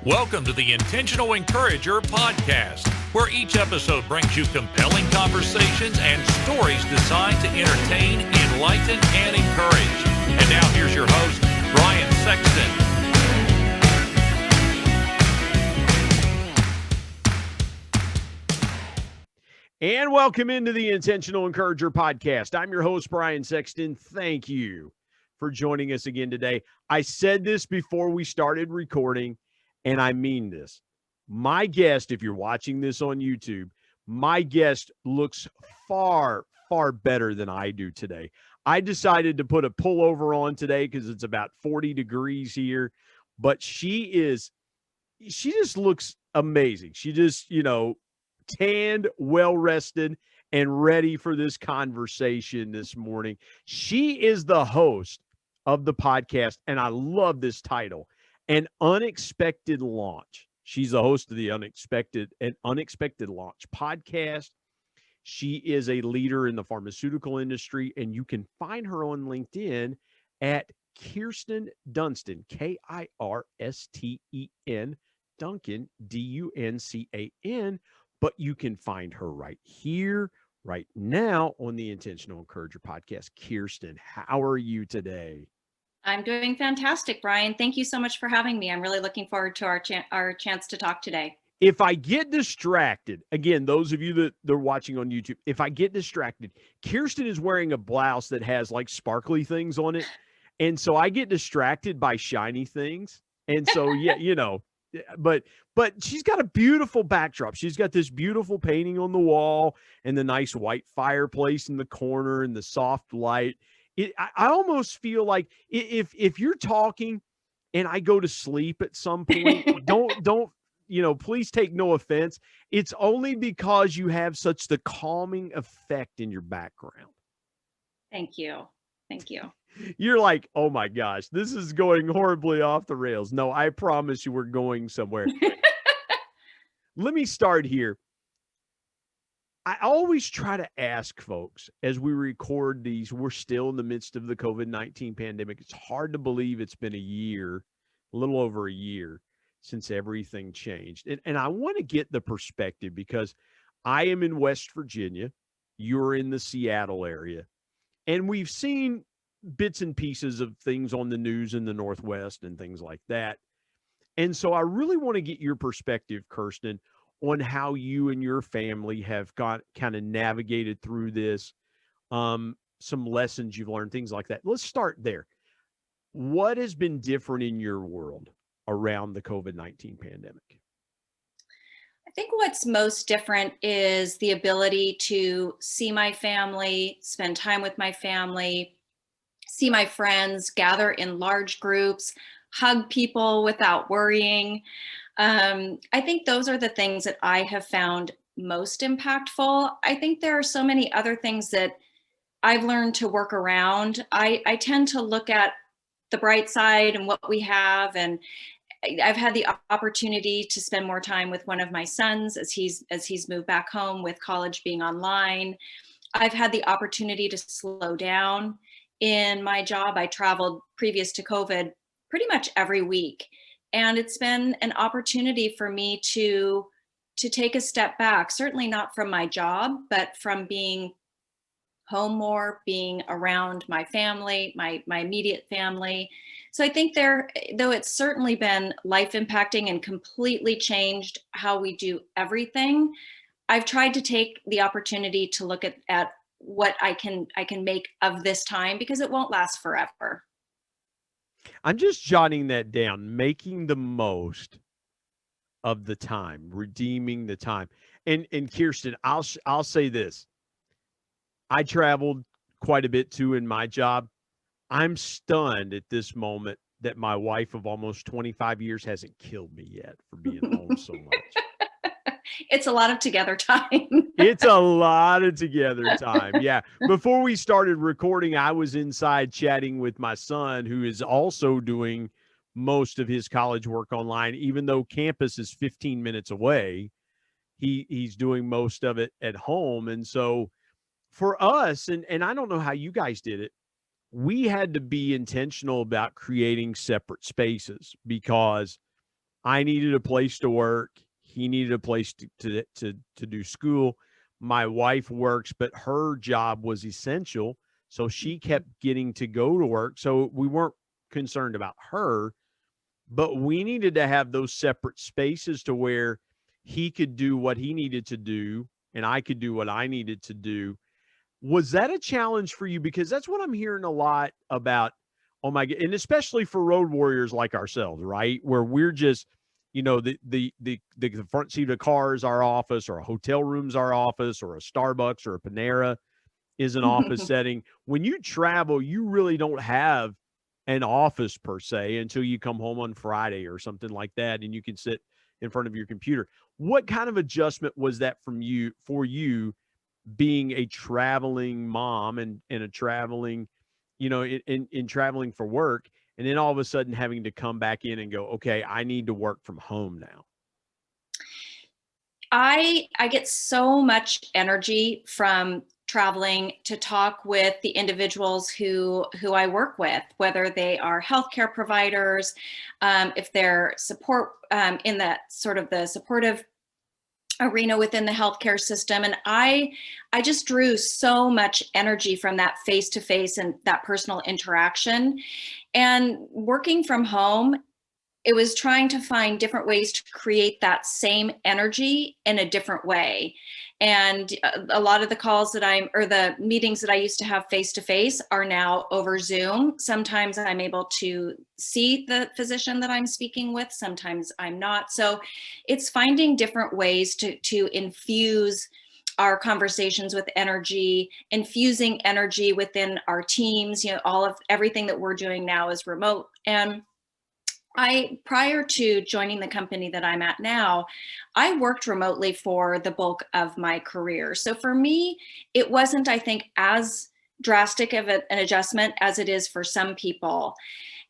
Welcome to the Intentional Encourager podcast, where each episode brings you compelling conversations and stories designed to entertain, enlighten, and encourage. And now here's your host, Brian Sexton. And welcome into the Intentional Encourager podcast. I'm your host, Brian Sexton. Thank you for joining us again today. I said this before we started recording, and I mean this. My guest, if you're watching this on YouTube, my guest looks far, far better than I do today. I decided to put a pullover on today because it's about 40 degrees here, but she just looks amazing. She just, tanned, well-rested, and ready for this conversation this morning. She is the host of the podcast, and I love this title, An Unexpected Launch. She's the host of the Unexpected Launch podcast. She is a leader in the pharmaceutical industry, and you can find her on LinkedIn at Kirsten Duncan, Kirsten Duncan, Duncan. But you can find her right here, right now on the Intentional Encourager podcast. Kirsten, how are you today? I'm doing fantastic, Brian. Thank you so much for having me. I'm really looking forward to our chance to talk today. If I get distracted, again, those of you that are watching on YouTube, if I get distracted, Kirsten is wearing a blouse that has like sparkly things on it. And so I get distracted by shiny things. And so, yeah, but she's got a beautiful backdrop. She's got this beautiful painting on the wall and the nice white fireplace in the corner and the soft light. I almost feel like if you're talking and I go to sleep at some point, don't please take no offense. It's only because you have such the calming effect in your background. Thank you. You're like, oh my gosh, this is going horribly off the rails. No, I promise you we're going somewhere. Let me start here. I always try to ask folks as we record these, we're still in the midst of the COVID-19 pandemic. It's hard to believe it's been a little over a year since everything changed. And I want to get the perspective because I am in West Virginia. You're in the Seattle area. And we've seen bits and pieces of things on the news in the Northwest and things like that. And so I really want to get your perspective, Kirsten, on how you and your family have kind of navigated through this, some lessons you've learned, things like that. Let's start there. What has been different in your world around the COVID-19 pandemic? I think what's most different is the ability to see my family, spend time with my family, see my friends, gather in large groups, hug people without worrying. I think those are the things that I have found most impactful. I think there are so many other things that I've learned to work around. I tend to look at the bright side and what we have, and I've had the opportunity to spend more time with one of my sons as he's moved back home with college being online. I've had the opportunity to slow down. In my job, I traveled previous to COVID pretty much every week. And it's been an opportunity for me to take a step back, certainly not from my job, but from being home more, being around my family, my immediate family. So I think though it's certainly been life impacting and completely changed how we do everything, I've tried to take the opportunity to look at what I can make of this time because it won't last forever. I'm just jotting that down, making the most of the time, redeeming the time. And Kirsten, I'll say this. I traveled quite a bit too in my job. I'm stunned at this moment that my wife of almost 25 years hasn't killed me yet for being home so much. It's a lot of together time. It's a lot of together time. Yeah. Before we started recording, I was inside chatting with my son, who is also doing most of his college work online, even though campus is 15 minutes away. He's doing most of it at home. And so for us, and I don't know how you guys did it, we had to be intentional about creating separate spaces because I needed a place to work. He needed a place to do school. My wife works, but her job was essential. So she kept getting to go to work. So we weren't concerned about her, but we needed to have those separate spaces to where he could do what he needed to do and I could do what I needed to do. Was that a challenge for you? Because that's what I'm hearing a lot about. Oh my God. And especially for road warriors like ourselves, right? Where we're just, the front seat of a car is our office, or a hotel room's our office, or a Starbucks or a Panera is an office setting. When you travel, you really don't have an office per se until you come home on Friday or something like that, and you can sit in front of your computer. What kind of adjustment was that for you being a traveling mom and a traveling, in traveling for work, and then all of a sudden having to come back in and go, okay, I need to work from home now? I get so much energy from traveling to talk with the individuals who I work with, whether they are healthcare providers, if they're support in that sort of the supportive arena within the healthcare system. And I just drew so much energy from that face-to-face and that personal interaction. And working from home, it was trying to find different ways to create that same energy in a different way. And a lot of the calls or the meetings that I used to have face to face are now over Zoom. Sometimes I'm able to see the physician that I'm speaking with, sometimes I'm not. So it's finding different ways to infuse our conversations with energy, infusing energy within our teams. Everything that we're doing now is remote. And prior to joining the company that I'm at now, I worked remotely for the bulk of my career. So for me, it wasn't, I think, as drastic of an adjustment as it is for some people.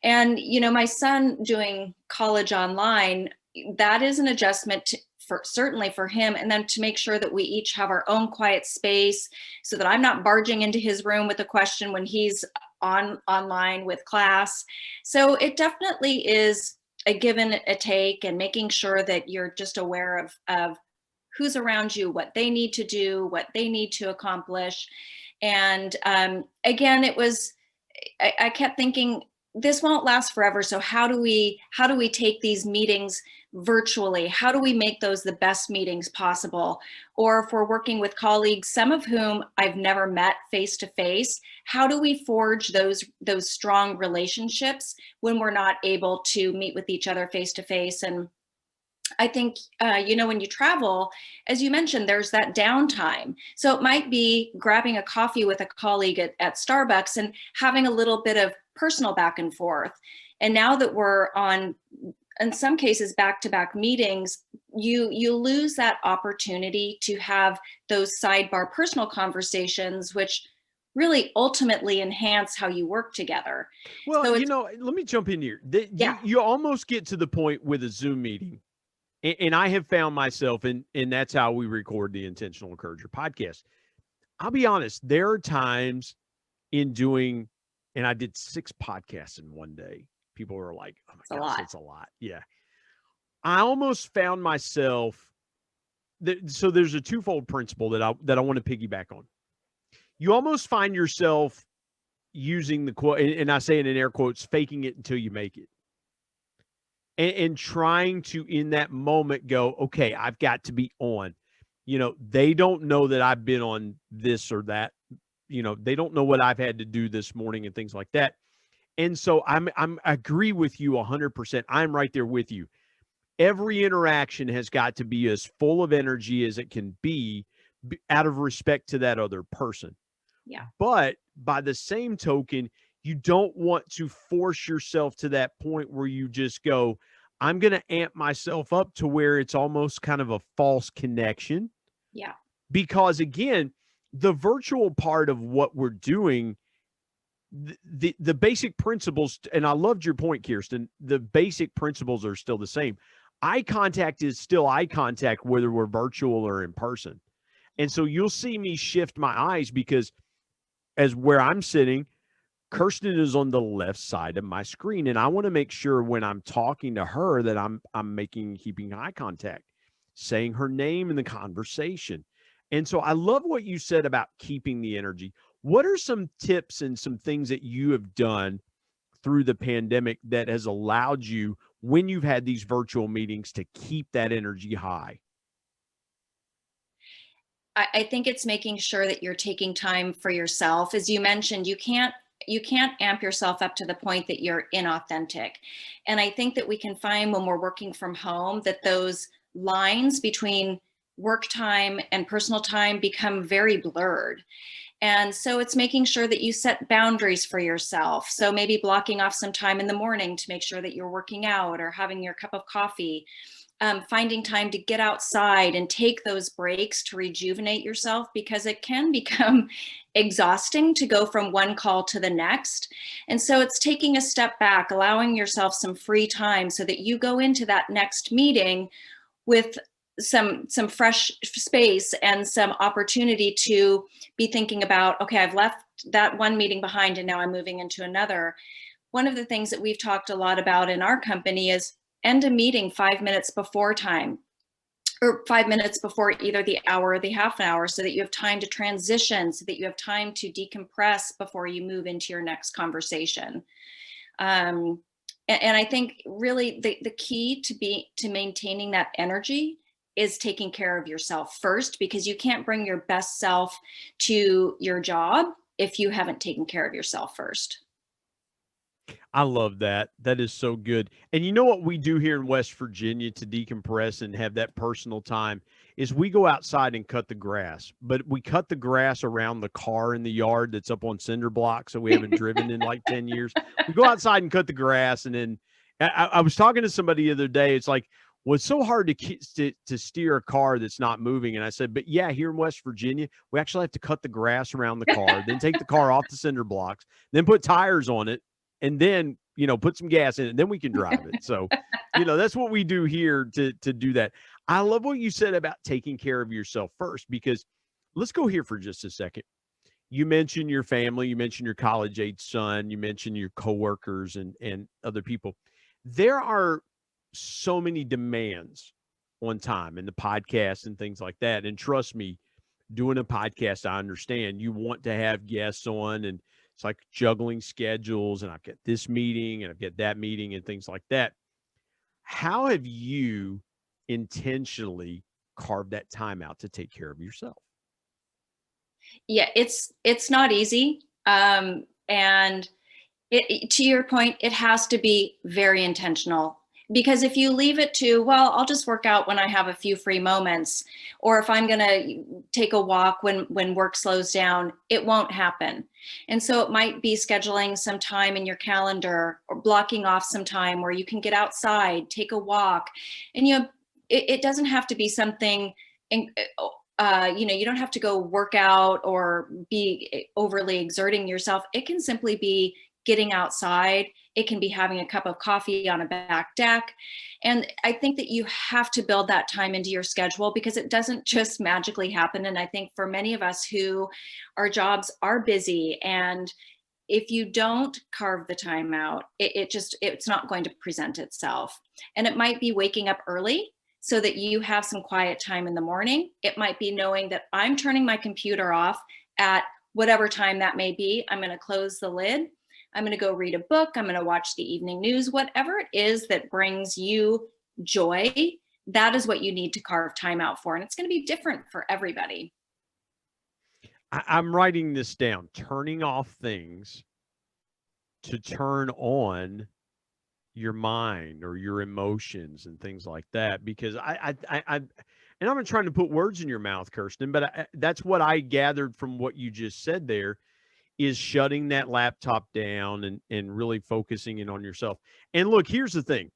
And, my son doing college online, that is an adjustment certainly for him. And then to make sure that we each have our own quiet space so that I'm not barging into his room with a question when he's online with class. So it definitely is a give and a take, and making sure that you're just aware of who's around you, what they need to do, what they need to accomplish. And again, I kept thinking, this won't last forever. So how do we take these meetings virtually? How do we make those the best meetings possible? Or if we're working with colleagues, some of whom I've never met face to face, how do we forge those strong relationships when we're not able to meet with each other face to face? And I think, when you travel, as you mentioned, there's that downtime. So it might be grabbing a coffee with a colleague at Starbucks and having a little bit of personal back and forth. And now that we're on, in some cases, back-to-back meetings, you lose that opportunity to have those sidebar personal conversations, which really ultimately enhance how you work together. Well, So let me jump in here. Yeah. You almost get to the point with a Zoom meeting. And I have found myself, and that's how we record the Intentional Encourager podcast. I'll be honest, there are times in doing, and I did 6 podcasts in one day. People were like, oh my gosh, that's a lot. Yeah. I almost found myself, so there's a twofold principle that I want to piggyback on. You almost find yourself using the quote, and I say it in air quotes, faking it until you make it. And trying to, in that moment, go, okay, I've got to be on. They don't know that I've been on this or that. They don't know what I've had to do this morning and things like that. And so I agree with you 100%. I'm right there with you. Every interaction has got to be as full of energy as it can be out of respect to that other person. Yeah. But by the same token, you don't want to force yourself to that point where you just go, I'm going to amp myself up to where it's almost kind of a false connection. Yeah. Because again, the virtual part of what we're doing, the basic principles, and I loved your point, Kirsten, the basic principles are still the same. Eye contact is still eye contact, whether we're virtual or in person. And so you'll see me shift my eyes because as where I'm sitting, Kirsten is on the left side of my screen, and I want to make sure when I'm talking to her that I'm keeping eye contact, saying her name in the conversation. And so I love what you said about keeping the energy. What are some tips and some things that you have done through the pandemic that has allowed you, when you've had these virtual meetings, to keep that energy high? I think it's making sure that you're taking time for yourself. As you mentioned, you can't amp yourself up to the point that you're inauthentic. And I think that we can find when we're working from home that those lines between work time and personal time become very blurred. And so it's making sure that you set boundaries for yourself. So maybe blocking off some time in the morning to make sure that you're working out or having your cup of coffee. Finding time to get outside and take those breaks to rejuvenate yourself, because it can become exhausting to go from one call to the next. And so it's taking a step back, allowing yourself some free time so that you go into that next meeting with some fresh space and some opportunity to be thinking about, okay, I've left that one meeting behind and now I'm moving into another. One of the things that we've talked a lot about in our company is end a meeting 5 minutes before time, or 5 minutes before either the hour or the half an hour, so that you have time to transition, so that you have time to decompress before you move into your next conversation. And I think really the key to maintaining that energy is taking care of yourself first, because you can't bring your best self to your job if you haven't taken care of yourself first. I love that. That is so good. And you know what we do here in West Virginia to decompress and have that personal time is we go outside and cut the grass. But we cut the grass around the car in the yard that's up on cinder blocks that we haven't driven in like 10 years. We go outside and cut the grass. And then I was talking to somebody the other day. It's like, well, it's so hard to steer a car that's not moving. And I said, but yeah, here in West Virginia, we actually have to cut the grass around the car, then take the car off the cinder blocks, then put tires on it, and then, put some gas in it, and then we can drive it. So, that's what we do here to do that. I love what you said about taking care of yourself first, because let's go here for just a second. You mentioned your family, you mentioned your college-age son, you mentioned your coworkers and other people. There are so many demands on time in the podcast and things like that. And trust me, doing a podcast, I understand you want to have guests on, and it's like juggling schedules, and I've got this meeting and I've got that meeting and things like that. How have you intentionally carved that time out to take care of yourself? Yeah, it's not easy. And to your point, it has to be very intentional. Because if you leave it to, well, I'll just work out when I have a few free moments, or if I'm going to take a walk when work slows down, it won't happen. And so it might be scheduling some time in your calendar or blocking off some time where you can get outside, take a walk. And, it doesn't have to be something, you don't have to go work out or be overly exerting yourself. It can simply be getting outside. It can be having a cup of coffee on a back deck. And I think that you have to build that time into your schedule, because it doesn't just magically happen. And I think for many of us who our jobs are busy, and if you don't carve the time out, it's not going to present itself. And it might be waking up early so that you have some quiet time in the morning. It might be knowing that I'm turning my computer off at whatever time that may be. I'm going to close the lid. I'm going to go read a book. I'm going to watch the evening news. Whatever it is that brings you joy, that is what you need to carve time out for. And it's going to be different for everybody. I'm writing this down, turning off things to turn on your mind or your emotions and things like that. Because and I'm not trying to put words in your mouth, Kirsten, but that's what I gathered from what you just said there, is shutting that laptop down and really focusing in on yourself. And look, here's the thing.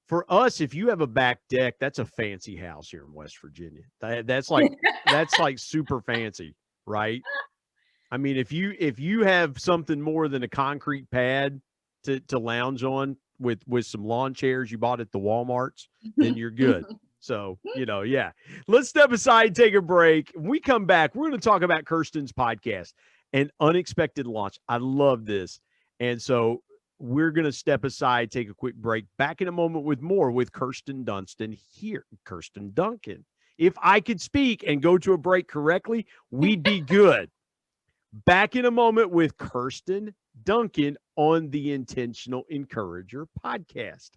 For us, if you have a back deck, that's a fancy house here in West Virginia. That's like super fancy, right? I mean, if you have something more than a concrete pad to lounge on with some lawn chairs you bought at the Walmarts, then you're good. So, yeah. Let's step aside, take a break. When we come back, we're going to talk about Kirsten's podcast. An unexpected launch. I love this. And so we're going to step aside, take a quick break. Back in a moment with more with Kirsten Dunstan here. Kirsten Duncan. If I could speak and go to a break correctly, we'd be good. Back in a moment with Kirsten Duncan on the Intentional Encourager podcast.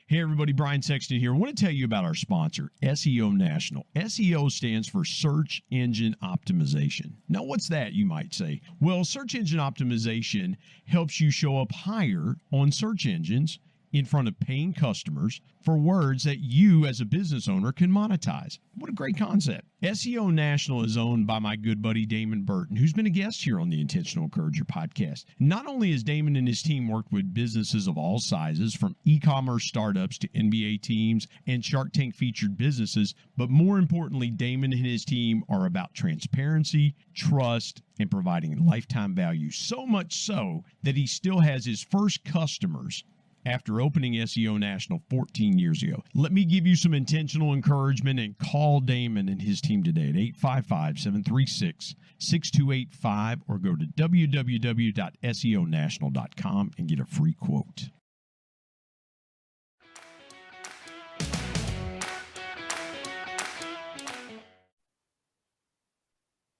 Hey everybody, Brian Sexton here. I want to tell you about our sponsor, SEO National. SEO stands for Search Engine Optimization. Now, what's that, you might say? Well, search engine optimization helps you show up higher on search engines in front of paying customers for words that you as a business owner can monetize. What a great concept. SEO National is owned by my good buddy Damon Burton, who's been a guest here on the Intentional Encourager podcast. Not only has Damon and his team worked with businesses of all sizes, from e-commerce startups to NBA teams and Shark Tank featured businesses, but more importantly, Damon and his team are about transparency, trust, and providing lifetime value. So much so that he still has his first customers after opening SEO National 14 years ago. Let me give you some intentional encouragement and call Damon and his team today at 855-736-6285 or go to www.seonational.com and get a free quote.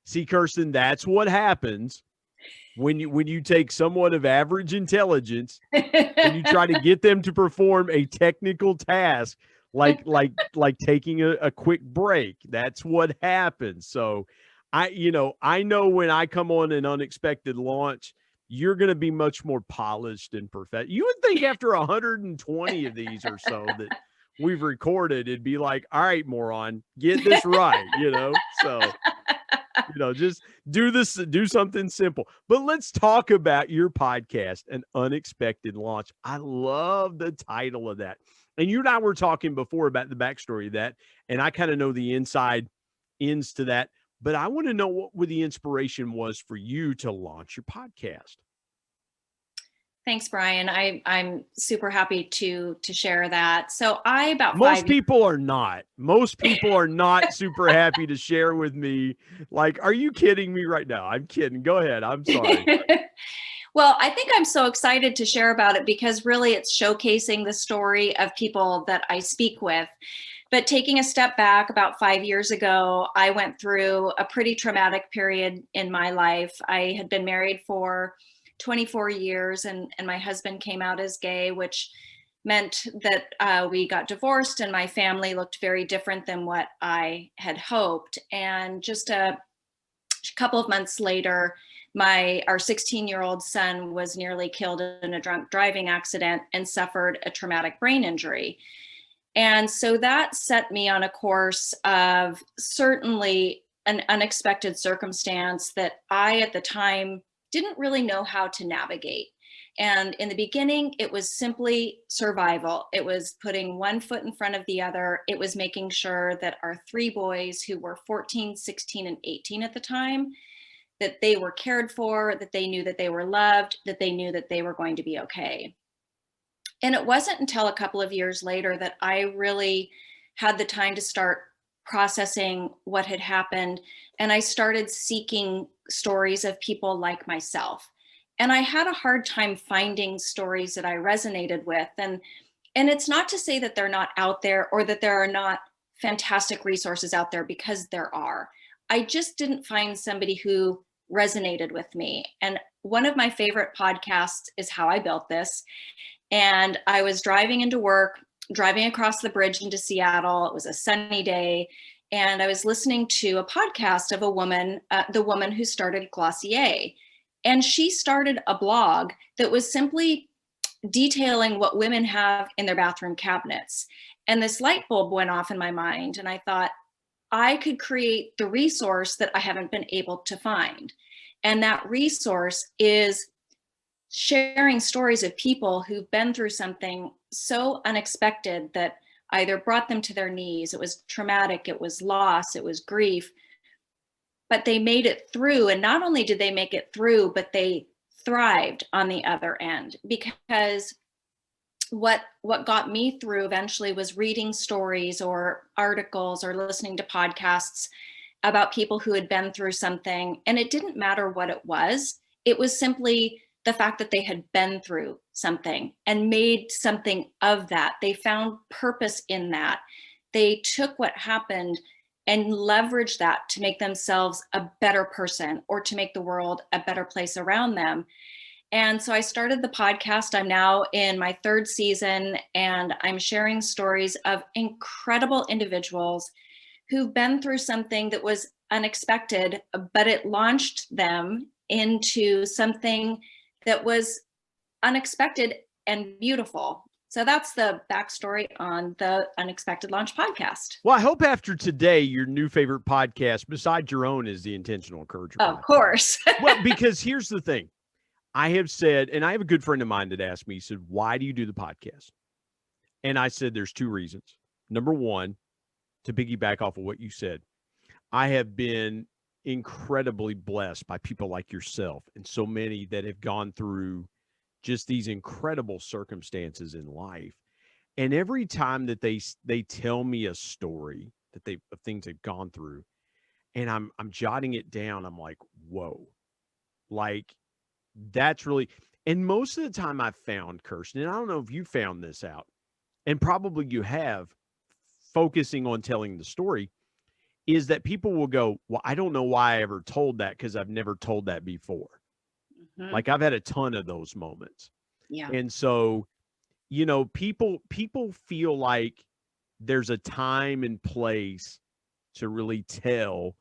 See, Kirsten, that's what happens when you take someone of average intelligence and you try to get them to perform a technical task like taking a quick break. That's what happens. So I know when I come on an unexpected launch, you're going to be much more polished and perfect. You would think after 120 of these or so that we've recorded, it'd be like, all right, moron, get this right, so just do something simple. But let's talk about your podcast, An Unexpected Launch. I love the title of that. And you and I were talking before about the backstory of that, and I kind of know the inside ends to that. But I want to know what the inspiration was for you to launch your podcast. Thanks, Brian. I'm super happy to share that. So most people are not super happy to share with me. Like, are you kidding me right now? I'm kidding. Go ahead. I'm sorry. Well, I think I'm so excited to share about it because really it's showcasing the story of people that I speak with. But taking a step back, about 5 years ago, I went through a pretty traumatic period in my life. I had been married for 24 years and my husband came out as gay, which meant that we got divorced and my family looked very different than what I had hoped. And just a couple of months later, our 16-year-old son was nearly killed in a drunk driving accident and suffered a traumatic brain injury. And so that set me on a course of certainly an unexpected circumstance that I, at the time, didn't really know how to navigate. And in the beginning, it was simply survival. It was putting one foot in front of the other. It was making sure that our three boys, who were 14, 16, and 18 at the time, that they were cared for, that they knew that they were loved, that they knew that they were going to be okay. And it wasn't until a couple of years later that I really had the time to start processing what had happened. And I started seeking stories of people like myself. And I had a hard time finding stories that I resonated with. And it's not to say that they're not out there or that there are not fantastic resources out there, because there are. I just didn't find somebody who resonated with me. And one of my favorite podcasts is How I Built This. And I was driving into work, driving across the bridge into Seattle. It was a sunny day. And I was listening to a podcast of a woman, the woman who started Glossier. And she started a blog that was simply detailing what women have in their bathroom cabinets. And this light bulb went off in my mind. And I thought I could create the resource that I haven't been able to find. And that resource is sharing stories of people who've been through something so unexpected that either brought them to their knees. It was traumatic, it was loss, it was grief, but they made it through. And not only did they make it through, but they thrived on the other end, because what got me through eventually was reading stories or articles or listening to podcasts about people who had been through something. And it didn't matter what it was. It was simply the fact that they had been through something and made something of that. They found purpose in that. They took what happened and leveraged that to make themselves a better person or to make the world a better place around them. And so I started the podcast. I'm now in my 3rd season, and I'm sharing stories of incredible individuals who've been through something that was unexpected, but it launched them into something that was unexpected and beautiful. So that's the backstory on the Unexpected Launch podcast. Well, I hope after today, your new favorite podcast, besides your own, is the Intentional Encourager podcast. Of course. Well, because here's the thing. I have said, and I have a good friend of mine that asked me, he said, why do you do the podcast? And I said, there's 2 reasons. Number one, to piggyback off of what you said, I have been incredibly blessed by people like yourself and so many that have gone through just these incredible circumstances in life. And every time that they tell me a story that of things they've gone through, and I'm jotting it down, I'm like, whoa, like that's really, and most of the time I've found, Kirsten, and I don't know if you found this out, and probably you have, focusing on telling the story, is that people will go, well, I don't know why I ever told that because I've never told that before. Mm-hmm. Like I've had a ton of those moments. Yeah. And so, you know, people feel like there's a time and place to really tell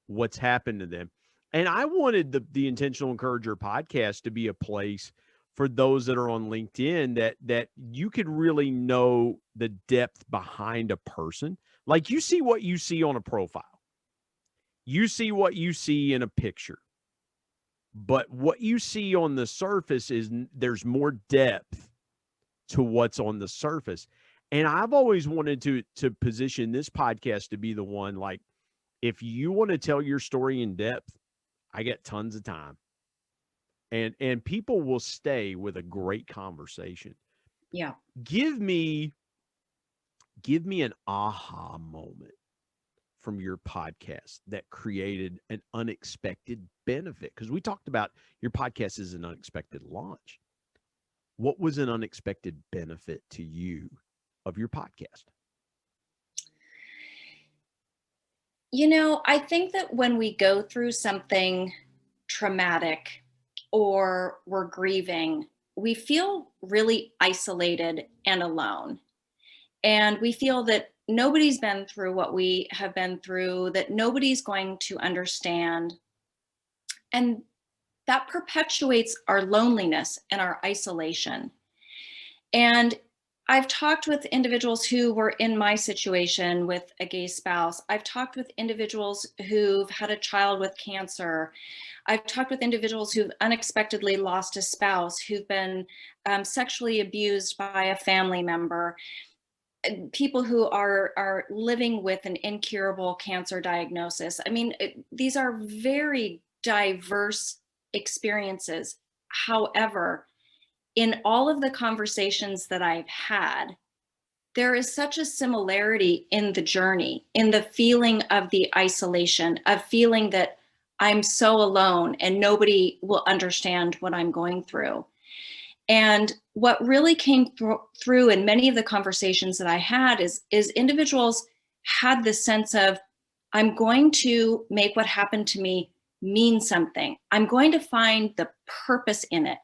what's happened to them. And I wanted the Intentional Encourager podcast to be a place for those that are on LinkedIn that you could really know the depth behind a person. Like you see what you see on a profile. You see what you see in a picture. But what you see on the surface is there's more depth to what's on the surface. And I've always wanted to position this podcast to be the one, like, if you want to tell your story in depth, I get tons of time. And people will stay with a great conversation. Yeah. Give me an aha moment from your podcast that created an unexpected benefit. Because we talked about your podcast is an unexpected launch. What was an unexpected benefit to you of your podcast? You know, I think that when we go through something traumatic or we're grieving, we feel really isolated and alone. And we feel that nobody's been through what we have been through, that nobody's going to understand. And that perpetuates our loneliness and our isolation. And I've talked with individuals who were in my situation with a gay spouse. I've talked with individuals who've had a child with cancer. I've talked with individuals who've unexpectedly lost a spouse, who've been sexually abused by a family member, people who are living with an incurable cancer diagnosis. I mean, these are very diverse experiences. However, in all of the conversations that I've had, there is such a similarity in the journey, in the feeling of the isolation, of feeling that I'm so alone and nobody will understand what I'm going through. And what really came through in many of the conversations that I had is individuals had this sense of, I'm going to make what happened to me mean something. I'm going to find the purpose in it.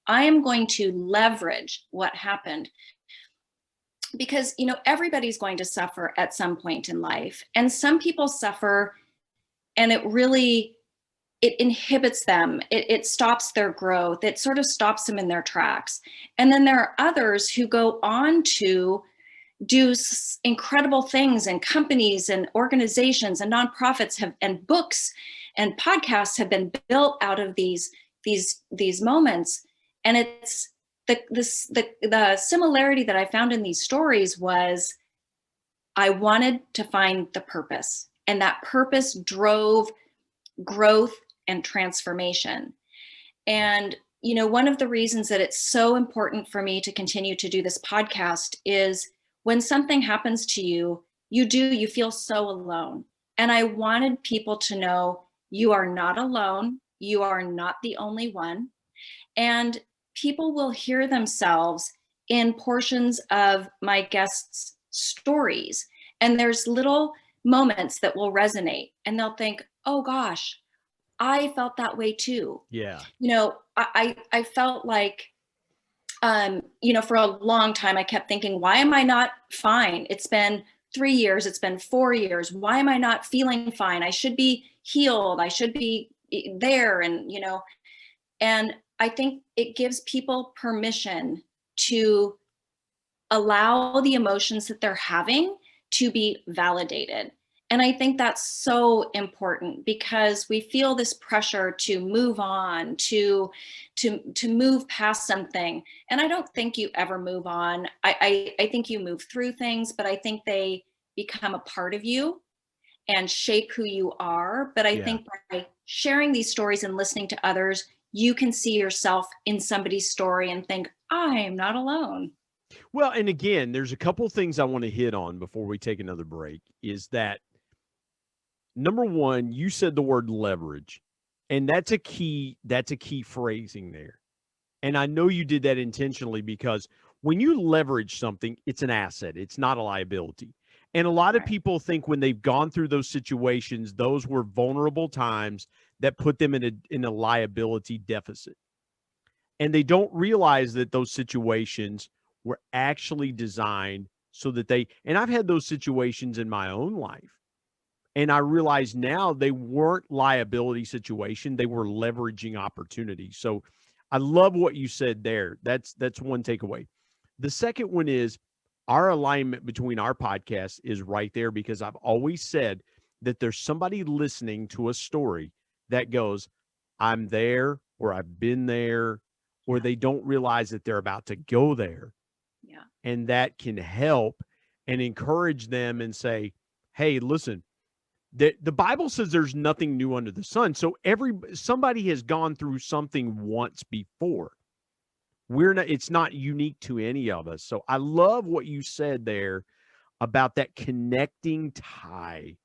I am going to leverage what happened. Because, you know, everybody's going to suffer at some point in life. And some people suffer and it inhibits them. It stops their growth. It sort of stops them in their tracks. And then there are others who go on to do incredible things, and companies and organizations and nonprofits and books and podcasts have been built out of these moments. And it's the similarity that I found in these stories was I wanted to find the purpose, and that purpose drove growth and transformation. And one of the reasons that it's so important for me to continue to do this podcast is when something happens to you, you feel so alone. And I wanted people to know you are not alone. You are not the only one. And people will hear themselves in portions of my guests' stories. And there's little moments that will resonate and they'll think, oh gosh, I felt that way too. Yeah. I felt like, for a long time, I kept thinking, why am I not fine? It's been 3 years. It's been 4 years. Why am I not feeling fine? I should be healed. I should be there. And I think it gives people permission to allow the emotions that they're having to be validated. And I think that's so important because we feel this pressure to move on, to move past something. And I don't think you ever move on. I think you move through things, but I think they become a part of you and shape who you are. But I think by sharing these stories and listening to others, you can see yourself in somebody's story and think, I'm not alone. Well, and again, there's a couple of things I want to hit on before we take another break is that number one, you said the word leverage, and that's a key phrasing there. And I know you did that intentionally because when you leverage something, it's an asset. It's not a liability. And a lot of people think when they've gone through those situations, those were vulnerable times that put them in a liability deficit. And they don't realize that those situations were actually designed so that and I've had those situations in my own life. And I realize now they weren't liability situation. They were leveraging opportunities. So I love what you said there. That's one takeaway. The second one is our alignment between our podcasts is right there because I've always said that there's somebody listening to a story that goes, I'm there, or I've been there, or they don't realize that they're about to go there. Yeah. And that can help and encourage them and say, hey, listen, the Bible says there's nothing new under the sun. So somebody has gone through something once before. It's not unique to any of us. So I love what you said there about that connecting tie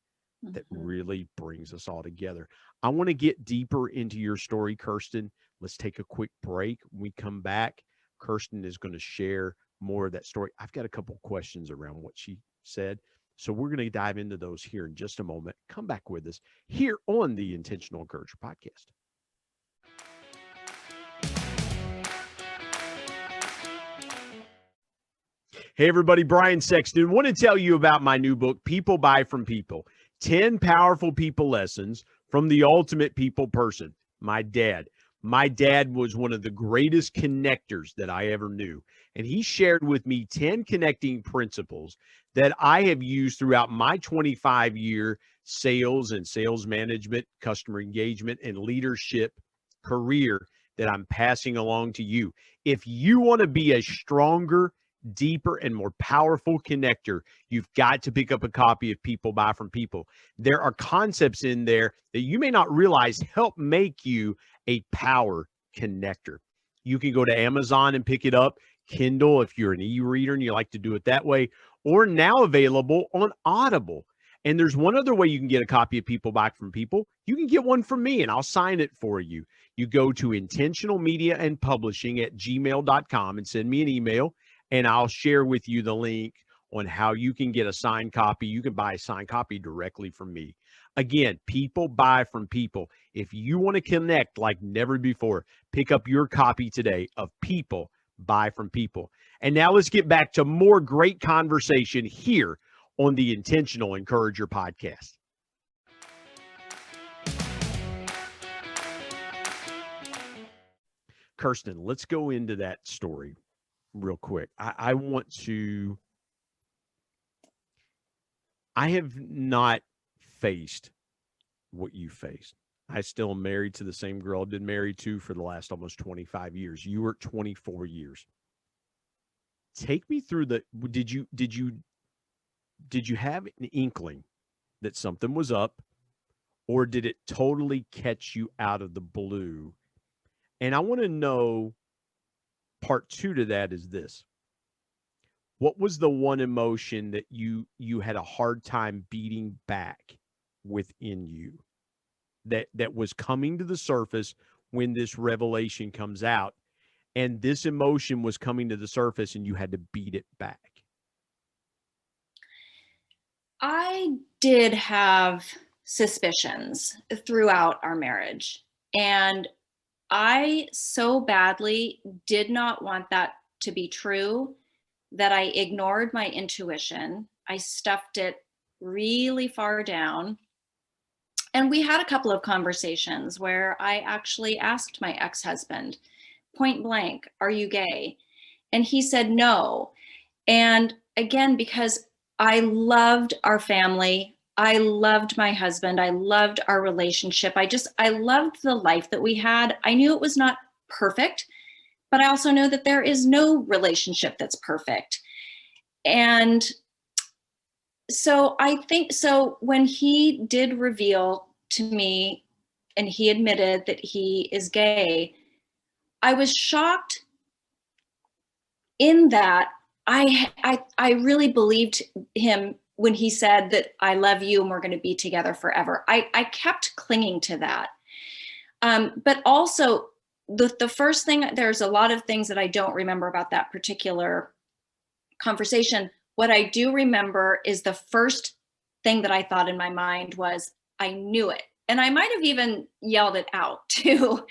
that really brings us all together. I want to get deeper into your story, Kirsten. Let's take a quick break. When we come back, Kirsten is going to share more of that story. I've got a couple questions around what she said. So we're going to dive into those here in just a moment. Come back with us here on the Intentional Encourager podcast. Hey, everybody, Brian Sexton. Want to tell you about my new book, People Buy From People, 10 Powerful People Lessons from the Ultimate People Person, my dad. My dad was one of the greatest connectors that I ever knew. And he shared with me 10 connecting principles that I have used throughout my 25-year sales and sales management, customer engagement, and leadership career that I'm passing along to you. If you want to be a stronger, deeper, and more powerful connector, you've got to pick up a copy of People Buy From People. There are concepts in there that you may not realize help make you a power connector. You can go to Amazon and pick it up, Kindle if you're an e-reader and you like to do it that way, or now available on Audible. And there's one other way you can get a copy of People Buy From People. You can get one from me and I'll sign it for you. You go to intentionalmediaandpublishing@gmail.com and send me an email, and I'll share with you the link on how you can get a signed copy. You can buy a signed copy directly from me. Again, People Buy From People. If you want to connect like never before, pick up your copy today of People Buy From People. And now let's get back to more great conversation here on the Intentional Encourager podcast. Kirsten, let's go into that story real quick. I have not faced what you faced. I still am married to the same girl I've been married to for the last almost 25 years. You were 24 years. Take me through did you have an inkling that something was up, or did it totally catch you out of the blue? And I want to know, part two to that is this. What was the one emotion that you had a hard time beating back within you, that was coming to the surface when this revelation comes out, and this emotion was coming to the surface and you had to beat it back? I did have suspicions throughout our marriage, and I so badly did not want that to be true that I ignored my intuition. I stuffed it really far down. And we had a couple of conversations where I actually asked my ex-husband point blank, "Are you gay?" And he said no. And again, because I loved our family, I loved my husband, I loved our relationship. I loved the life that we had. I knew it was not perfect, but I also know that there is no relationship that's perfect. And so I think, so when he did reveal to me and he admitted that he is gay, I was shocked in that I really believed him when he said that I love you and we're going to be together forever. I kept clinging to that. But also the first thing, there's a lot of things that I don't remember about that particular conversation. What I do remember is the first thing that I thought in my mind was, I knew it. And I might have even yelled it out too.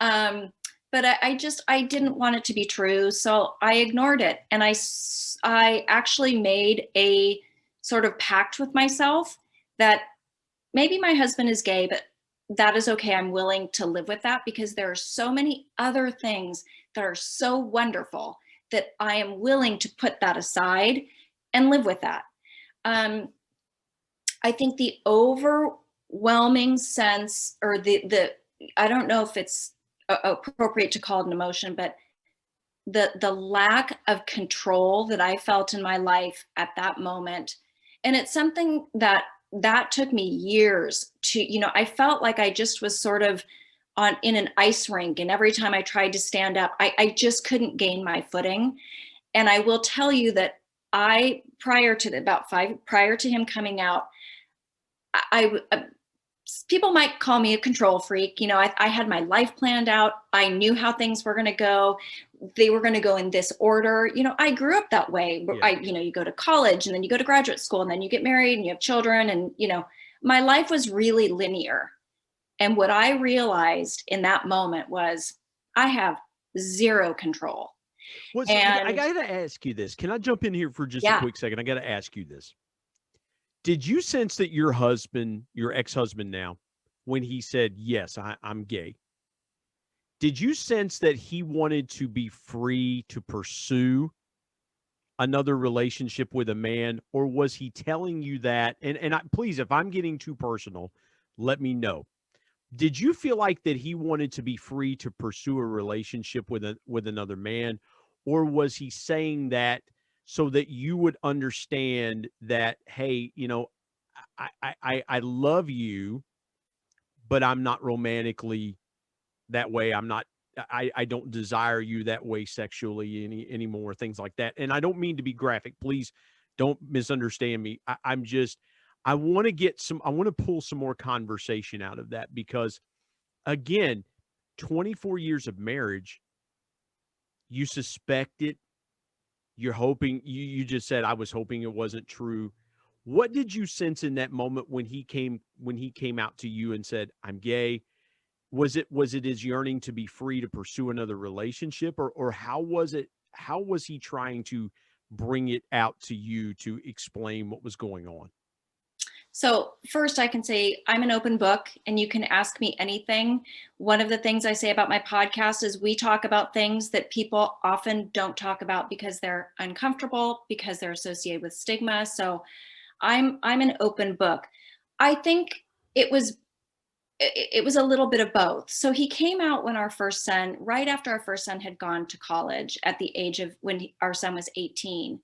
But I didn't want it to be true. So I ignored it. And I actually made a sort of pact with myself that maybe my husband is gay, but that is okay. I'm willing to live with that because there are so many other things that are so wonderful that I am willing to put that aside and live with that. I think the overwhelming sense, or the I don't know if it's appropriate to call it an emotion, but the lack of control that I felt in my life at that moment. And it's something that took me years to, I felt like I just was sort of in an ice rink. And every time I tried to stand up, I just couldn't gain my footing. And I will tell you that prior to him coming out, people might call me a control freak. I had my life planned out. I knew how things were going to go. They were going to go in this order. I grew up that way. Yeah. You go to college and then you go to graduate school and then you get married and you have children. And, my life was really linear. And what I realized in that moment was I have zero control. Well, I got to ask you this. Can I jump in here for just a quick second? I got to ask you this. Did you sense that your husband, your ex-husband now, when he said, yes, I'm gay, did you sense that he wanted to be free to pursue another relationship with a man? Or was he telling you that? And please, if I'm getting too personal, let me know. Did you feel like that he wanted to be free to pursue a relationship with another man? Or was he saying that so that you would understand that, hey, I love you, but I'm not romantically that way. I don't desire you that way sexually anymore, things like that. And I don't mean to be graphic. Please don't misunderstand me. I want to pull some more conversation out of that because, again, 24 years of marriage, you suspect it. You're hoping, you just said, I was hoping it wasn't true. What did you sense in that moment when he came out to you and said, I'm gay? Was it his yearning to be free to pursue another relationship, or how was he trying to bring it out to you to explain what was going on? So first I can say I'm an open book and you can ask me anything. One of the things I say about my podcast is we talk about things that people often don't talk about because they're uncomfortable, because they're associated with stigma. So I'm an open book. I think it was a little bit of both. So he came out when right after our first son had gone to college at the age of when our son was 18.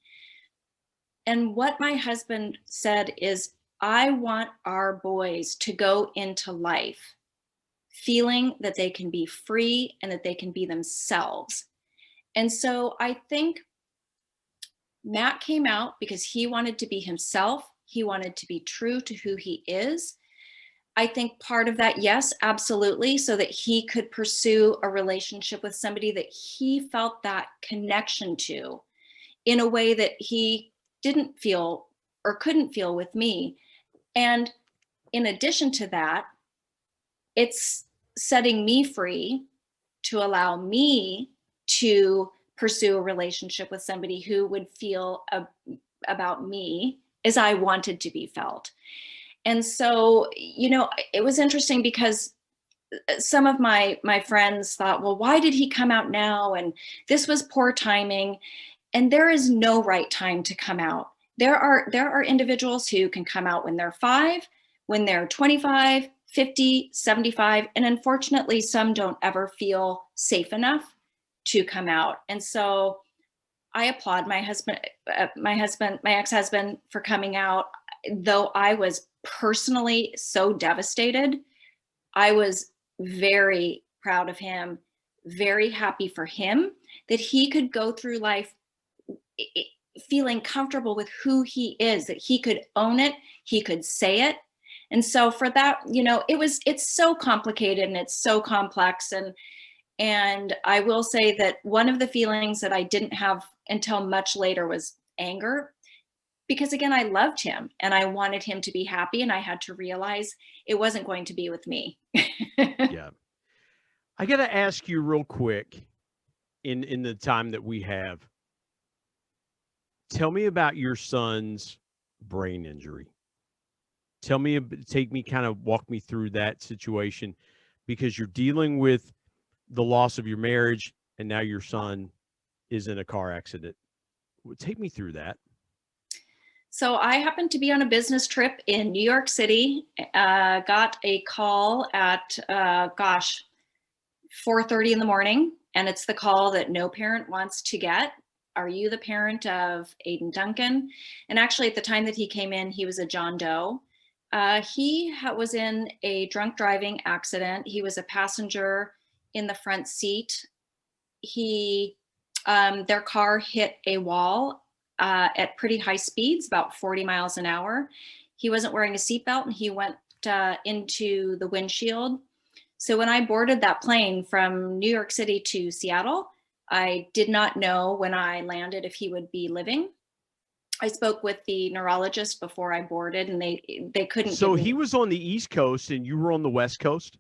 And what my husband said is, I want our boys to go into life feeling that they can be free and that they can be themselves. And so I think Matt came out because he wanted to be himself. He wanted to be true to who he is. I think part of that, yes, absolutely, so that he could pursue a relationship with somebody that he felt that connection to in a way that he didn't feel or couldn't feel with me. And in addition to that, it's setting me free to allow me to pursue a relationship with somebody who would feel about me as I wanted to be felt. And so, it was interesting because some of my friends thought, well, why did he come out now? And this was poor timing. And there is no right time to come out. There are individuals who can come out when they're 5, when they're 25, 50, 75. And unfortunately, some don't ever feel safe enough to come out. And so I applaud my ex-husband for coming out. Though I was personally so devastated, I was very proud of him, very happy for him that he could go through life feeling comfortable with who he is, that he could own it, he could say it. And so for that, it's so complicated and it's so complex. And I will say that one of the feelings that I didn't have until much later was anger, because again, I loved him and I wanted him to be happy, and I had to realize it wasn't going to be with me. Yeah. I got to ask you real quick in the time that we have. Tell me about your son's brain injury. Walk me through that situation, because you're dealing with the loss of your marriage and now your son is in a car accident. Take me through that. So I happened to be on a business trip in New York City, got a call at, 4:30 in the morning. And it's the call that no parent wants to get. Are you the parent of Kirsten Duncan? And actually at the time that he came in, he was a John Doe. He was in a drunk driving accident. He was a passenger in the front seat. Their car hit a wall at pretty high speeds, about 40 miles an hour. He wasn't wearing a seatbelt and he went into the windshield. So when I boarded that plane from New York City to Seattle, I did not know when I landed if he would be living. I spoke with the neurologist before I boarded, and they couldn't. So he was on the East Coast and you were on the West Coast?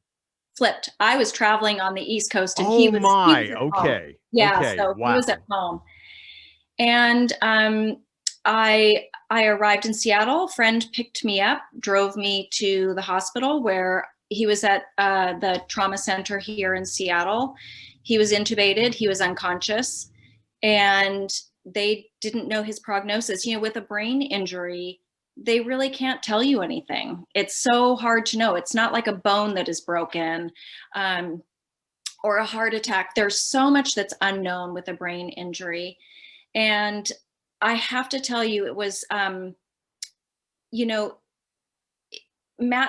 Flipped. I was traveling on the East Coast and he was okay. home. Yeah, okay. So Wow. He was at home. And I arrived in Seattle. A friend picked me up, drove me to the hospital where he was at the trauma center here in Seattle. He was intubated. He was unconscious. And they didn't know his prognosis. With a brain injury, they really can't tell you anything. It's so hard to know. It's not like a bone that is broken or a heart attack. There's so much that's unknown with a brain injury. And I have to tell you, it was, Matt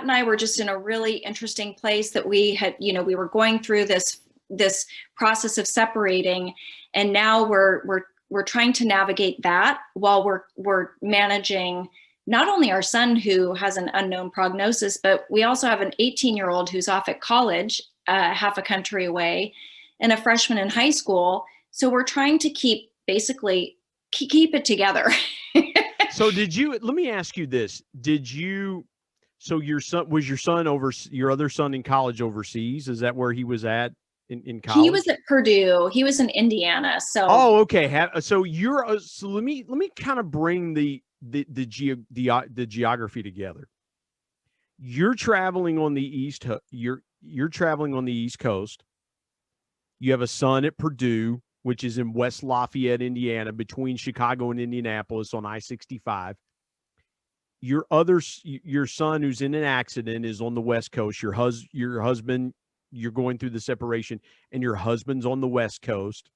and I were just in a really interesting place that we had, we were going through this process of separating, and now we're trying to navigate that while we're managing not only our son who has an unknown prognosis, but we also have an 18-year-old who's off at college, half a country away, and a freshman in high school. So we're trying to keep it together. So let me ask you this. So your other son in college overseas? Is that where he was at in college? He was at Purdue. He was in Indiana. So. Oh, okay. So let me kind of bring the geography together. You're traveling on the East. You're traveling on the East Coast. You have a son at Purdue, which is in West Lafayette, Indiana, between Chicago and Indianapolis on I-65. Your son who's in an accident is on the West Coast. Your husband, you're going through the separation, and your husband's on the West Coast.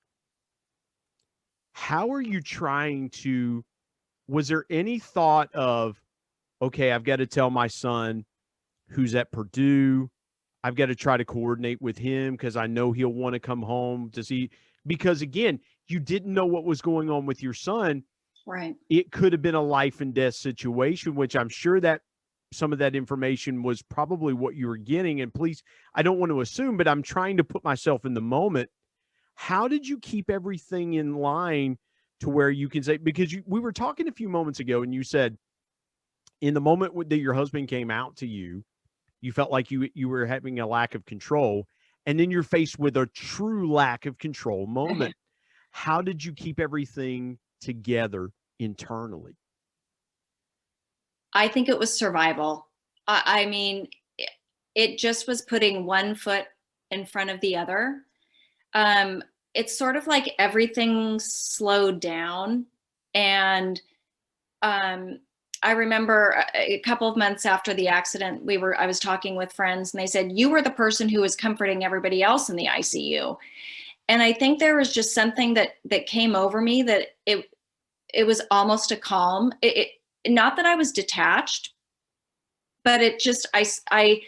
How are you was there any thought of, okay, I've got to tell my son who's at Purdue, I've got to try to coordinate with him because I know he'll want to come home. Because again, you didn't know what was going on with your son. Right. It could have been a life and death situation, which I'm sure that some of that information was probably what you were getting. And please, I don't want to assume, but I'm trying to put myself in the moment. How did you keep everything in line to where you can say, because we were talking a few moments ago and you said in the moment that your husband came out to you, you felt like you were having a lack of control, and then you're faced with a true lack of control moment. How did you keep everything together internally? I think it was survival. I mean, it just was putting one foot in front of the other. It's sort of like everything slowed down. And I remember a couple of months after the accident, I was talking with friends and they said, you were the person who was comforting everybody else in the ICU. And I think there was just something that came over me that it was almost a calm. Not that I was detached, but it just, I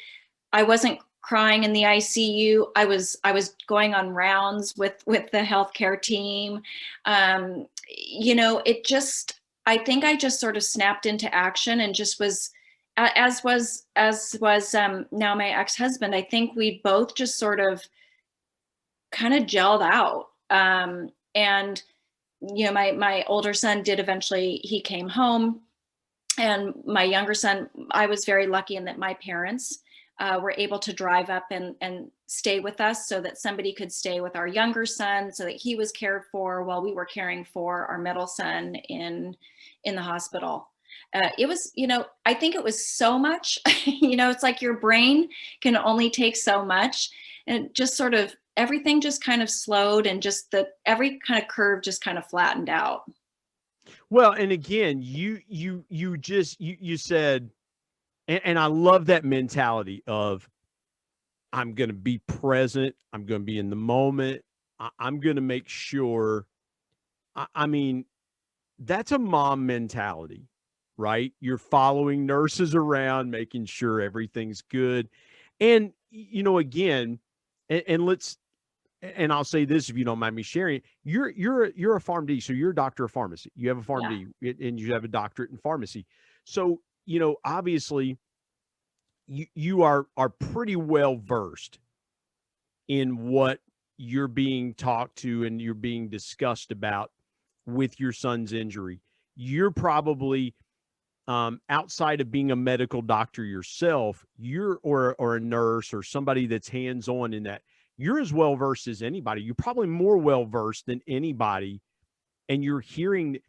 wasn't crying in the ICU. I was going on rounds with the healthcare team. I think I just sort of snapped into action and just was, as was now my ex-husband. I think we both just sort of kind of gelled out. And my older son did eventually, he came home, and my younger son, I was very lucky in that my parents were able to drive up and stay with us so that somebody could stay with our younger son so that he was cared for while we were caring for our middle son in the hospital. It was, I think it was so much, it's like your brain can only take so much, and just sort of everything just kind of slowed, and just every kind of curve just kind of flattened out. Well, and again, you said, and I love that mentality of, I'm going to be present. I'm going to be in the moment. I'm going to make sure. I mean, that's a mom mentality, right? You're following nurses around, making sure everything's good. And, again, and I'll say this, if you don't mind me sharing, you're a PharmD. So you're a doctor of pharmacy. You have a PharmD, and you have a doctorate in pharmacy. So, obviously you are pretty well versed in what you're being talked to and you're being discussed about with your son's injury. You're probably, outside of being a medical doctor yourself, or a nurse or somebody that's hands-on in that, you're as well versed as anybody. You're probably more well versed than anybody. And you're hearing,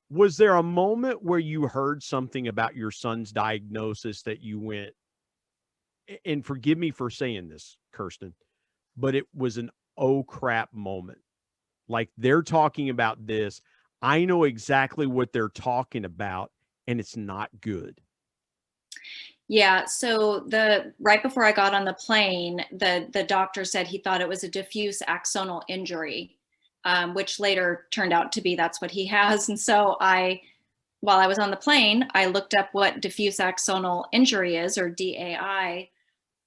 was there a moment where you heard something about your son's diagnosis that you went, and forgive me for saying this, Kirsten, but it was an oh crap moment? Like, they're talking about this. I know exactly what they're talking about, and it's not good. Yeah. So right before I got on the plane, the doctor said he thought it was a diffuse axonal injury, which later turned out to be that's what he has. And so while I was on the plane, I looked up what diffuse axonal injury is, or DAI.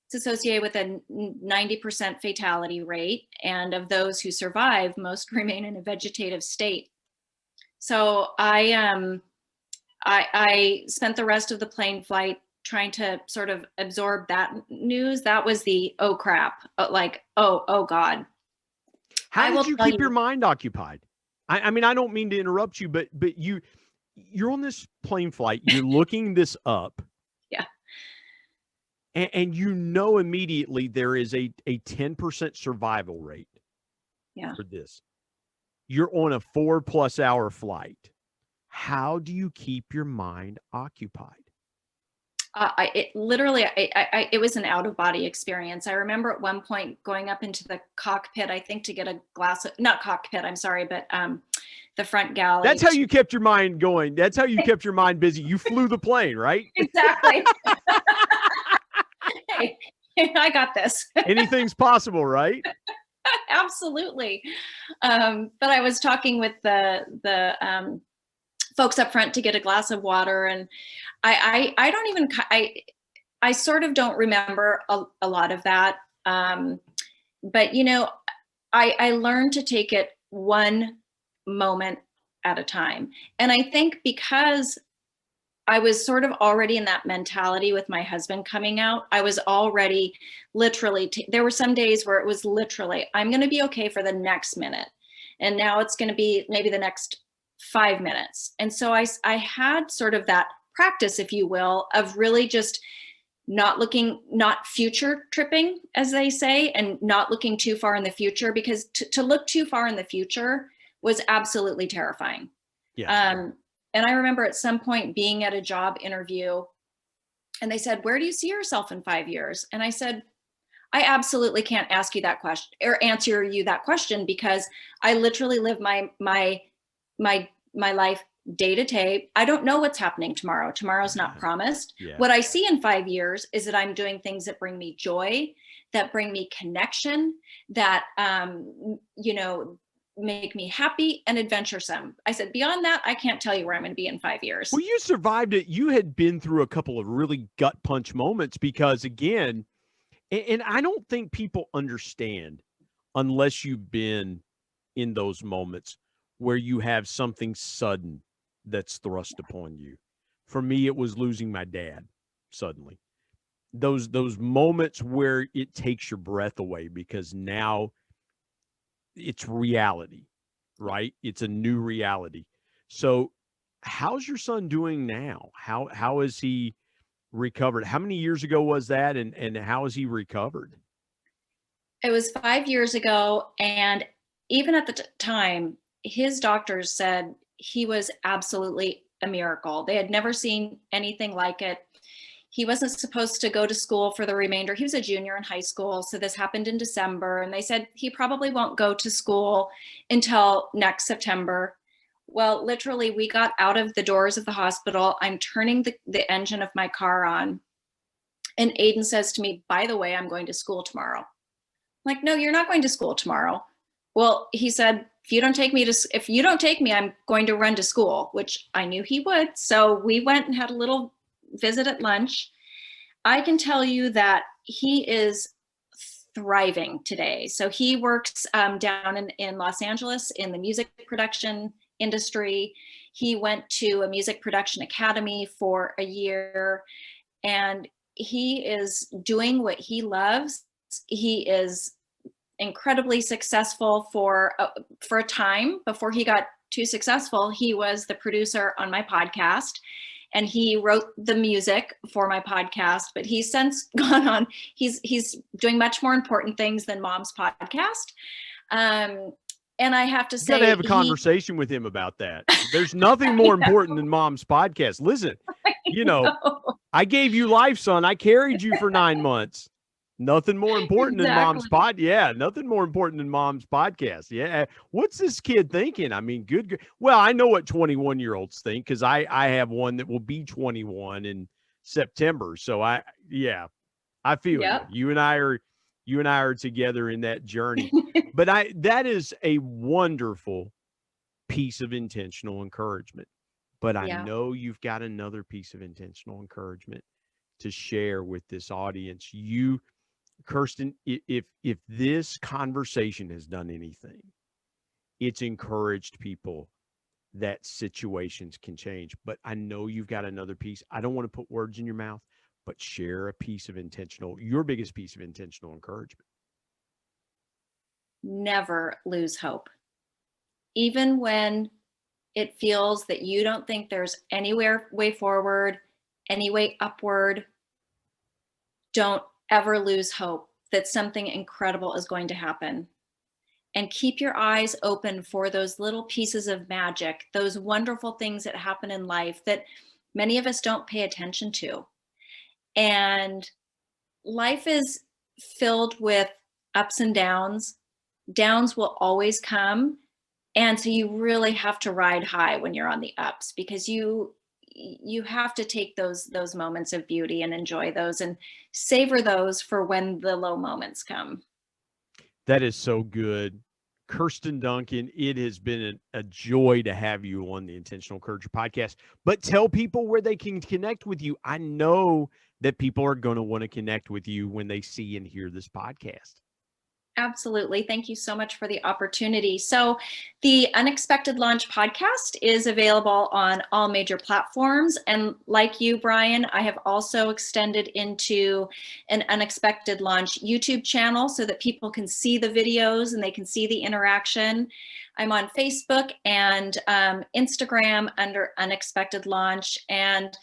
It's associated with a 90% fatality rate. And of those who survive, most remain in a vegetative state. So I spent the rest of the plane flight trying to sort of absorb that news. That was the, oh crap, like, oh God. How did you keep your mind occupied? I mean, I don't mean to interrupt you, but you're on this plane flight, you're looking this up. Yeah. And immediately there is a 10% survival rate for this. You're on a 4+ hour flight. How do you keep your mind occupied? It was an out of body experience. I remember at one point going up into the cockpit, I think to get a glass of, not cockpit, I'm sorry, but the front galley. That's how you kept your mind going. That's how you kept your mind busy. You flew the plane, right? Exactly. Hey, I got this. Anything's possible, right? Absolutely. But I was talking with the folks up front to get a glass of water, and I I sort of don't remember a lot of that. But, I learned to take it one moment at a time. And I think because I was sort of already in that mentality with my husband coming out, I was already literally, there were some days where it was literally, I'm going to be okay for the next minute. And now it's going to be maybe the next 5 minutes. And so I had sort of that practice, if you will, of really just not future tripping, as they say, and not looking too far in the future, because to look too far in the future was absolutely terrifying. Yeah. And I remember at some point being at a job interview and they said, "Where do you see yourself in 5 years?" And I said, "I absolutely can't ask you that question or answer you that question, because I literally live my life day to day. I don't know what's happening tomorrow. Tomorrow's not promised. Yeah. What I see in 5 years is that I'm doing things that bring me joy, that bring me connection, that make me happy and adventuresome." I said, "Beyond that, I can't tell you where I'm going to be in 5 years." Well, you survived it. You had been through a couple of really gut punch moments because, again, and I don't think people understand unless you've been in those moments where you have something sudden that's thrust upon you. For me, it was losing my dad suddenly. Those moments where it takes your breath away because now it's reality, right? It's a new reality. So how's your son doing now? How is he recovered? How many years ago was that, and how is he recovered? It was 5 years ago, and even at the time, his doctors said he was absolutely a miracle. They had never seen anything like it. He wasn't supposed to go to school for the remainder. He was a junior in high school, so this happened in December, and they said he probably won't go to school until next September. Well, literally, we got out of the doors of the hospital. I'm turning the engine of my car on, and Aiden says to me, "By the way, I'm going to school tomorrow." I'm like, "No, you're not going to school tomorrow." Well, he said, if you don't take me, I'm going to run to school, which I knew he would. So we went and had a little visit at lunch. I can tell you that he is thriving today. So he works down in Los Angeles in the music production industry. He went to a music production academy for a year, and he is doing what he loves. He is incredibly successful for a time. Before he got too successful, he was the producer on my podcast, and he wrote the music for my podcast. But he's since gone on. He's doing much more important things than Mom's podcast. And I have to say, You got to have a conversation with him about that. There's nothing more important than Mom's podcast. Listen, I gave you life, son. I carried you for 9 months. Nothing more important than Mom's pod. Yeah, nothing more important than Mom's podcast. Yeah. What's this kid thinking? I mean, good. Well, I know what 21-year-olds think because I have one that will be 21 in September. So I feel you. You and I are together in that journey. But that is a wonderful piece of intentional encouragement. But I know you've got another piece of intentional encouragement to share with this audience. Kirsten, if this conversation has done anything, it's encouraged people that situations can change. But I know you've got another piece. I don't want to put words in your mouth, but share a piece of your biggest piece of intentional encouragement. Never lose hope. Even when it feels that you don't think there's any way forward, any way upward, don't ever lose hope that something incredible is going to happen. And keep your eyes open for those little pieces of magic, those wonderful things that happen in life that many of us don't pay attention to. And life is filled with ups and downs. Downs will always come. And so you really have to ride high when you're on the ups, because you have to take those moments of beauty and enjoy those and savor those for when the low moments come. That is so good. Kirsten Duncan, it has been a joy to have you on the Intentional Encourager podcast. But tell people where they can connect with you. I know that people are going to want to connect with you when they see and hear this podcast. Absolutely. Thank you so much for the opportunity. So the Unexpected Launch podcast is available on all major platforms. And like you, Brian, I have also extended into an Unexpected Launch YouTube channel so that people can see the videos and they can see the interaction. I'm on Facebook and Instagram under Unexpected Launch. And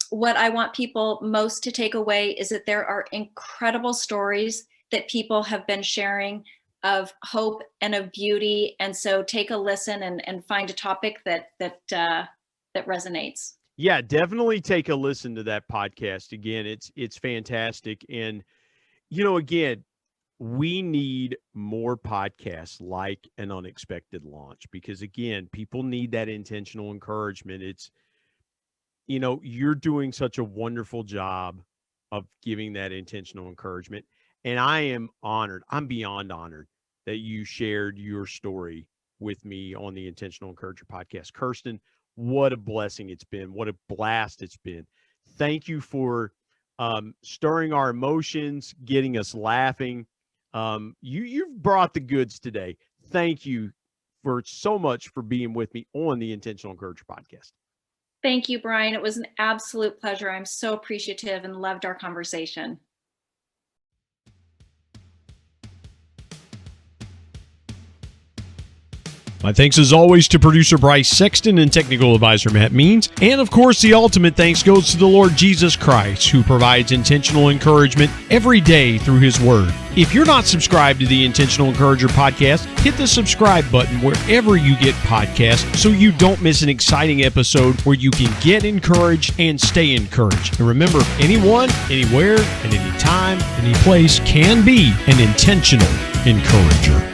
what I want people most to take away is that there are incredible stories that people have been sharing of hope and of beauty. And so take a listen and find a topic that resonates. Yeah, definitely take a listen to that podcast. Again, it's fantastic. And, again, we need more podcasts like an Unexpected Launch because, again, people need that intentional encouragement. It's, you're doing such a wonderful job of giving that intentional encouragement. And I am honored. I'm beyond honored that you shared your story with me on the Intentional Encourager podcast. Kirsten, what a blessing it's been. What a blast it's been. Thank you for stirring our emotions, getting us laughing. You've brought the goods today. Thank you for so much for being with me on the Intentional Encourager podcast. Thank you, Brian. It was an absolute pleasure. I'm so appreciative and loved our conversation. My thanks as always to producer Bryce Sexton and technical advisor Matt Means. And of course, the ultimate thanks goes to the Lord Jesus Christ, who provides intentional encouragement every day through his word. If you're not subscribed to the Intentional Encourager podcast, hit the subscribe button wherever you get podcasts so you don't miss an exciting episode where you can get encouraged and stay encouraged. And remember, anyone, anywhere, at any time, any place can be an intentional encourager.